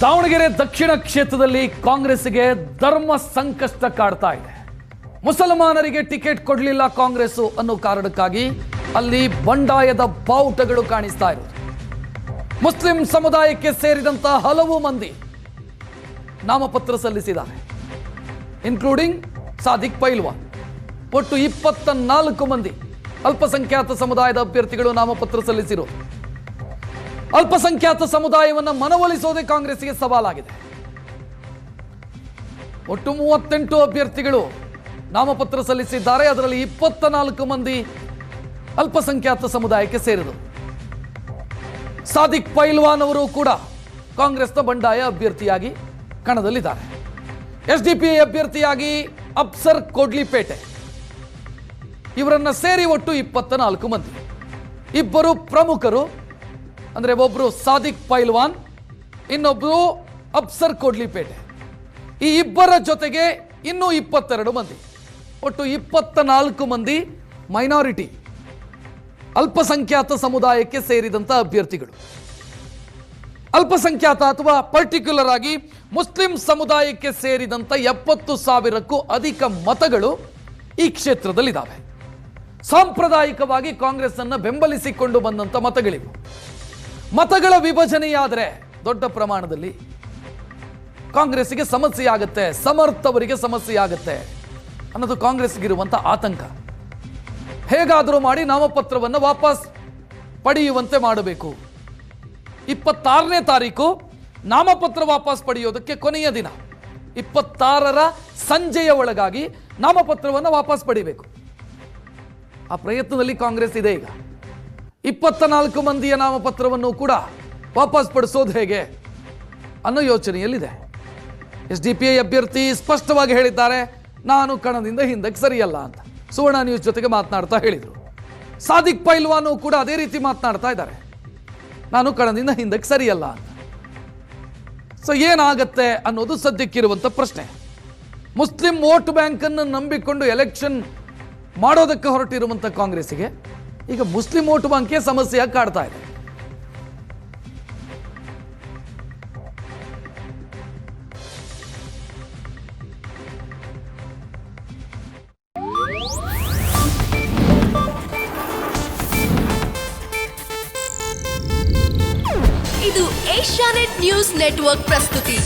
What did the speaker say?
ದಾವಣಗೆರೆ ದಕ್ಷಿಣ ಕ್ಷೇತ್ರದಲ್ಲಿ ಕಾಂಗ್ರೆಸ್ಗೆ ಧರ್ಮ ಸಂಕಷ್ಟ ಕಾಡ್ತಾ ಇದೆ. ಮುಸಲ್ಮಾನರಿಗೆ ಟಿಕೆಟ್ ಕೊಡಲಿಲ್ಲ ಕಾಂಗ್ರೆಸ್ ಅನ್ನೋ ಕಾರಣಕ್ಕಾಗಿ ಅಲ್ಲಿ ಬಂಡಾಯದ ಬಾವುಟಗಳು ಕಾಣಿಸ್ತಾ ಇರೋದು. ಮುಸ್ಲಿಂ ಸಮುದಾಯಕ್ಕೆ ಸೇರಿದಂತ ಹಲವು ಮಂದಿ ನಾಮಪತ್ರ ಸಲ್ಲಿಸಿದ್ದಾರೆ, ಇನ್ಕ್ಲೂಡಿಂಗ್ ಸಾದಿಕ್ ಪೈಲ್ವಾನ್. ಒಟ್ಟು 24 ಮಂದಿ ಅಲ್ಪಸಂಖ್ಯಾತ ಸಮುದಾಯದ ಅಭ್ಯರ್ಥಿಗಳು ನಾಮಪತ್ರ ಸಲ್ಲಿಸಿರೋದು. ಅಲ್ಪಸಂಖ್ಯಾತ ಸಮುದಾಯವನ್ನು ಮನವೊಲಿಸೋದೇ ಕಾಂಗ್ರೆಸ್ಗೆ ಸವಾಲಾಗಿದೆ. ಒಟ್ಟು 38 ಅಭ್ಯರ್ಥಿಗಳು ನಾಮಪತ್ರ ಸಲ್ಲಿಸಿದ್ದಾರೆ. ಅದರಲ್ಲಿ 24 ಮಂದಿ ಅಲ್ಪಸಂಖ್ಯಾತ ಸಮುದಾಯಕ್ಕೆ ಸೇರಿದರು. ಸಾದಿಕ್ ಪೈಲ್ವಾನ್ ಅವರು ಕೂಡ ಕಾಂಗ್ರೆಸ್ನ ಬಂಡಾಯ ಅಭ್ಯರ್ಥಿಯಾಗಿ ಕಣದಲ್ಲಿದ್ದಾರೆ. ಎಸ್ಡಿಪಿಐ ಅಭ್ಯರ್ಥಿಯಾಗಿ ಅಫ್ಸರ್ ಕೋಡ್ಲಿಪೇಟೆ, ಇವರನ್ನ ಸೇರಿ ಒಟ್ಟು 24 ಮಂದಿ. ಇಬ್ಬರು ಪ್ರಮುಖರು ಅಂದ್ರೆ ಒಬ್ರು ಸಾದಿಕ್ ಪೈಲ್ವಾನ್, ಇನ್ನೊಬ್ರು ಅಫ್ಸರ್ ಕೋಡ್ಲಿಪೇಟೆ. ಈ ಇಬ್ಬರ ಜೊತೆಗೆ ಇನ್ನೂ 22 ಮಂದಿ, ಒಟ್ಟು 24 ಮಂದಿ ಮೈನಾರಿಟಿ ಅಲ್ಪಸಂಖ್ಯಾತ ಸಮುದಾಯಕ್ಕೆ ಸೇರಿದಂತ ಅಭ್ಯರ್ಥಿಗಳು. ಅಲ್ಪಸಂಖ್ಯಾತ ಅಥವಾ ಪರ್ಟಿಕ್ಯುಲರ್ ಆಗಿ ಮುಸ್ಲಿಂ ಸಮುದಾಯಕ್ಕೆ ಸೇರಿದಂತ 70,000ಕ್ಕೂ ಅಧಿಕ ಮತಗಳು ಈ ಕ್ಷೇತ್ರದಲ್ಲಿದ್ದಾವೆ. ಸಾಂಪ್ರದಾಯಿಕವಾಗಿ ಕಾಂಗ್ರೆಸ್ ಅನ್ನು ಬೆಂಬಲಿಸಿಕೊಂಡು ಬಂದಂತ ಮತಗಳಿವು. ಮತಗಳ ವಿಭಜನೆಯಾದರೆ ದೊಡ್ಡ ಪ್ರಮಾಣದಲ್ಲಿ ಕಾಂಗ್ರೆಸ್ಗೆ ಸಮಸ್ಯೆ ಆಗುತ್ತೆ, ಸಮರ್ಥವರಿಗೆ ಸಮಸ್ಯೆ ಆಗುತ್ತೆ ಅನ್ನೋದು ಕಾಂಗ್ರೆಸ್ಗಿರುವಂಥ ಆತಂಕ. ಹೇಗಾದರೂ ಮಾಡಿ ನಾಮಪತ್ರವನ್ನು ವಾಪಸ್ ಪಡೆಯುವಂತೆ ಮಾಡಬೇಕು. 26ನೇ ತಾರೀಕು ನಾಮಪತ್ರ ವಾಪಸ್ ಪಡೆಯೋದಕ್ಕೆ ಕೊನೆಯ ದಿನ. 26ರ ಸಂಜೆಯ ಒಳಗಾಗಿ ನಾಮಪತ್ರವನ್ನು ವಾಪಸ್ ಪಡಿಬೇಕು. ಆ ಪ್ರಯತ್ನದಲ್ಲಿ ಕಾಂಗ್ರೆಸ್ ಇದೆ. ಈಗ 24 ಮಂದಿಯ ನಾಮಪತ್ರವನ್ನು ಕೂಡ ವಾಪಸ್ ಪಡಿಸೋದು ಹೇಗೆ ಅನ್ನೋ ಯೋಚನೆಯಲ್ಲಿದೆ. ಎಸ್ಡಿಪಿಐ ಅಭ್ಯರ್ಥಿ ಸ್ಪಷ್ಟವಾಗಿ ಹೇಳಿದ್ದಾರೆ, ನಾನು ಕಣದಿಂದ ಹಿಂದಕ್ಕೆ ಸರಿಯಲ್ಲ ಅಂತ ಸುವರ್ಣ ನ್ಯೂಸ್ ಜೊತೆಗೆ ಮಾತನಾಡ್ತಾ ಹೇಳಿದರು. ಸಾದಿಕ್ ಪೈಲ್ವಾನು ಕೂಡ ಅದೇ ರೀತಿ ಮಾತನಾಡ್ತಾ ಇದ್ದಾರೆ, ನಾನು ಕಣದಿಂದ ಹಿಂದಕ್ಕೆ ಸರಿಯಲ್ಲ ಅಂತ. ಸೊ ಏನಾಗತ್ತೆ ಅನ್ನೋದು ಸದ್ಯಕ್ಕಿರುವಂಥ ಪ್ರಶ್ನೆ. ಮುಸ್ಲಿಂ ವೋಟ್ ಬ್ಯಾಂಕ್ ಅನ್ನು ನಂಬಿಕೊಂಡು ಎಲೆಕ್ಷನ್ ಮಾಡೋದಕ್ಕೆ ಹೊರಟಿರುವಂಥ ಕಾಂಗ್ರೆಸ್ಸಿಗೆ ಈಗ ಮುಸ್ಲಿಂ ವೋಟ್ ಬ್ಯಾಂಕ್ಗೆ ಸಮಸ್ಯೆಯಾಗಿ ಕಾಡ್ತಾ ಇದೆ. ಇದು ಏಷ್ಯಾನೆಟ್ ನ್ಯೂಸ್ ನೆಟ್ವರ್ಕ್ ಪ್ರಸ್ತುತಿ.